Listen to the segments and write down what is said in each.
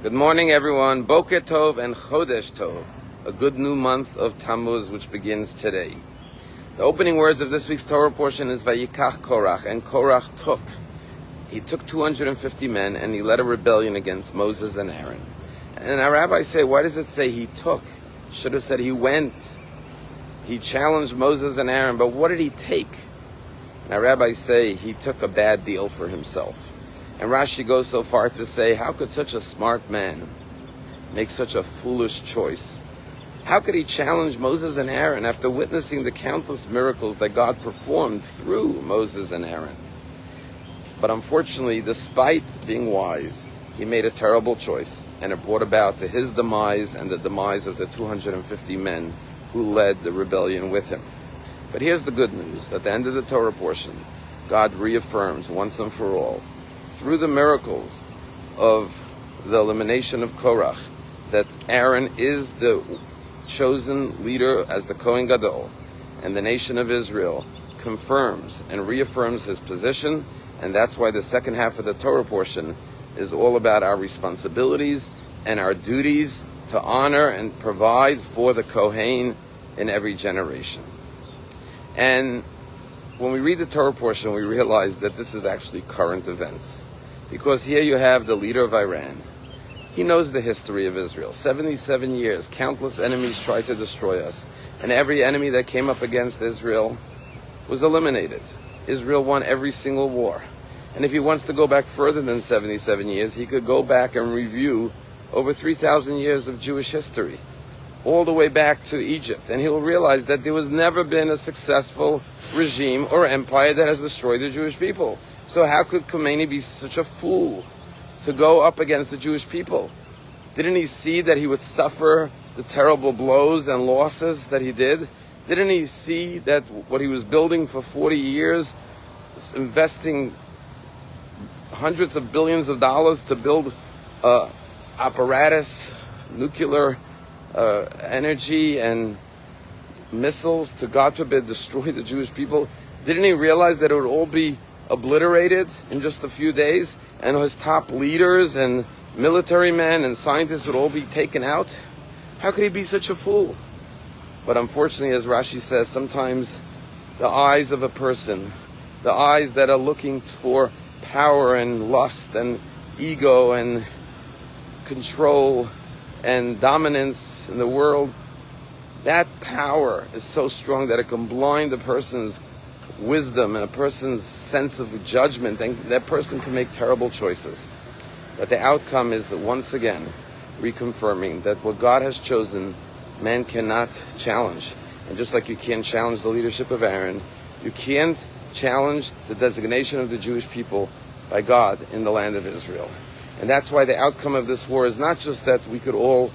Good morning, everyone. Boker Tov and Chodesh Tov, a good new month of Tammuz, which begins today. The opening words of this week's Torah portion is Vayikach Korach, and Korach took. He took 250 men, and he led a rebellion against Moses and Aaron. And our rabbis say, why does it say he took? Should have said he went. He challenged Moses and Aaron, but what did he take? And our rabbis say he took a bad deal for himself. And Rashi goes so far to say, how could such a smart man make such a foolish choice? How could he challenge Moses and Aaron after witnessing the countless miracles that God performed through Moses and Aaron? But unfortunately, despite being wise, he made a terrible choice, and it brought about to his demise and the demise of the 250 men who led the rebellion with him. But here's the good news. At the end of the Torah portion, God reaffirms once and for all, through the miracles of the elimination of Korach, that Aaron is the chosen leader as the Kohen Gadol, and the nation of Israel confirms and reaffirms his position, and that's why the second half of the Torah portion is all about our responsibilities and our duties to honor and provide for the Kohen in every generation. And when we read the Torah portion, we realize that this is actually current events. Because here you have the leader of Iran. He knows the history of Israel. 77 years, countless enemies tried to destroy us. And every enemy that came up against Israel was eliminated. Israel won every single war. And if he wants to go back further than 77 years, he could go back and review over 3,000 years of Jewish history, all the way back to Egypt. And he'll realize that there was never been a successful regime or empire that has destroyed the Jewish people. So how could Khomeini be such a fool to go up against the Jewish people? Didn't he see that he would suffer the terrible blows and losses that he did? Didn't he see that what he was building for 40 years, investing hundreds of billions of dollars to build apparatus, nuclear energy and missiles to, God forbid, destroy the Jewish people? Didn't he realize that it would all be obliterated in just a few days, and his top leaders and military men and scientists would all be taken out? How could he be such a fool? But unfortunately, as Rashi says, sometimes the eyes of a person, the eyes that are looking for power and lust and ego and control and dominance in the world, that power is so strong that it can blind a person's wisdom and a person's sense of judgment, and that person can make terrible choices. But the outcome is once again reconfirming that what God has chosen, man cannot challenge. And just like you can't challenge the leadership of Aaron, you can't challenge the designation of the Jewish people by God in the land of Israel. And that's why the outcome of this war is not just that we could all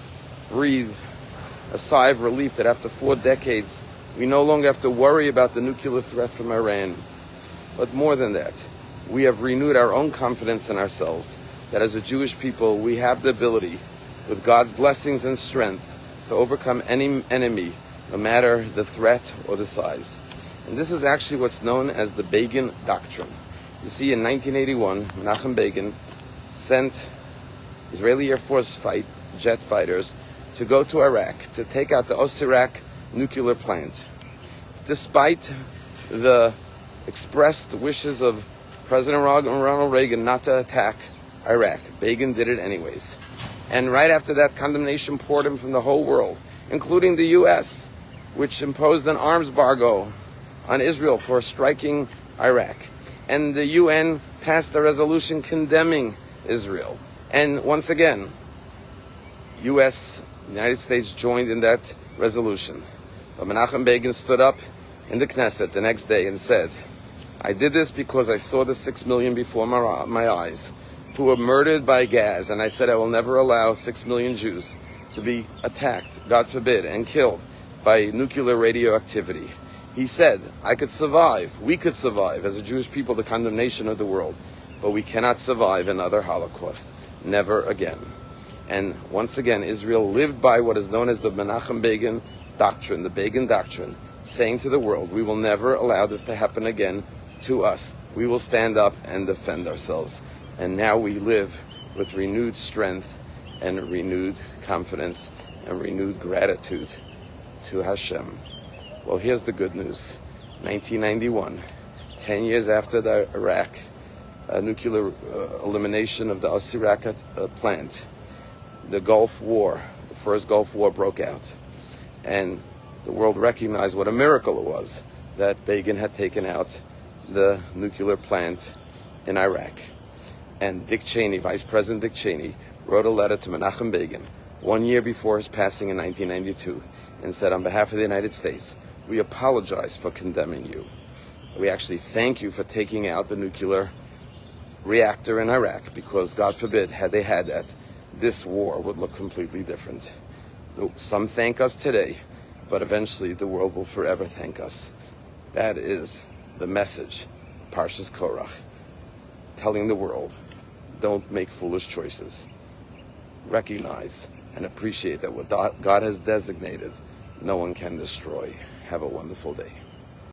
breathe a sigh of relief that after 4 decades we no longer have to worry about the nuclear threat from Iran. But more than that, we have renewed our own confidence in ourselves, that as a Jewish people, we have the ability, with God's blessings and strength, to overcome any enemy, no matter the threat or the size. And this is actually what's known as the Begin Doctrine. You see, in 1981, Menachem Begin sent Israeli Air Force jet fighters to go to Iraq to take out the Osirak nuclear plant. Despite the expressed wishes of President Ronald Reagan not to attack Iraq, Begin did it anyways. And right after that, condemnation poured in from the whole world, including the U.S., which imposed an arms embargo on Israel for striking Iraq. And the UN passed a resolution condemning Israel. And once again, United States joined in that resolution. But Menachem Begin stood up in the Knesset the next day and said, I did this because I saw the 6 million before my eyes who were murdered by gas, and I said I will never allow 6 million Jews to be attacked, God forbid, and killed by nuclear radioactivity. He said, I could survive, we could survive as a Jewish people the condemnation of the world, but we cannot survive another Holocaust. Never again. And once again, Israel lived by what is known as the Menachem Begin doctrine, the Begin doctrine, saying to the world, we will never allow this to happen again to us. We will stand up and defend ourselves. And now we live with renewed strength and renewed confidence and renewed gratitude to Hashem. Well, here's the good news. 1991, 10 years after the Iraq nuclear elimination of the Asirakat plant, the Gulf War, the first Gulf War broke out. And the world recognized what a miracle it was that Begin had taken out the nuclear plant in Iraq. And Dick Cheney, Vice President Dick Cheney, wrote a letter to Menachem Begin 1 year before his passing in 1992 and said, on behalf of the United States, we apologize for condemning you. We actually thank you for taking out the nuclear reactor in Iraq, because God forbid, had they had that, this war would look completely different. Some thank us today, but eventually the world will forever thank us. That is the message, Parshas Korach, telling the world, don't make foolish choices. Recognize and appreciate that what God has designated, no one can destroy. Have a wonderful day.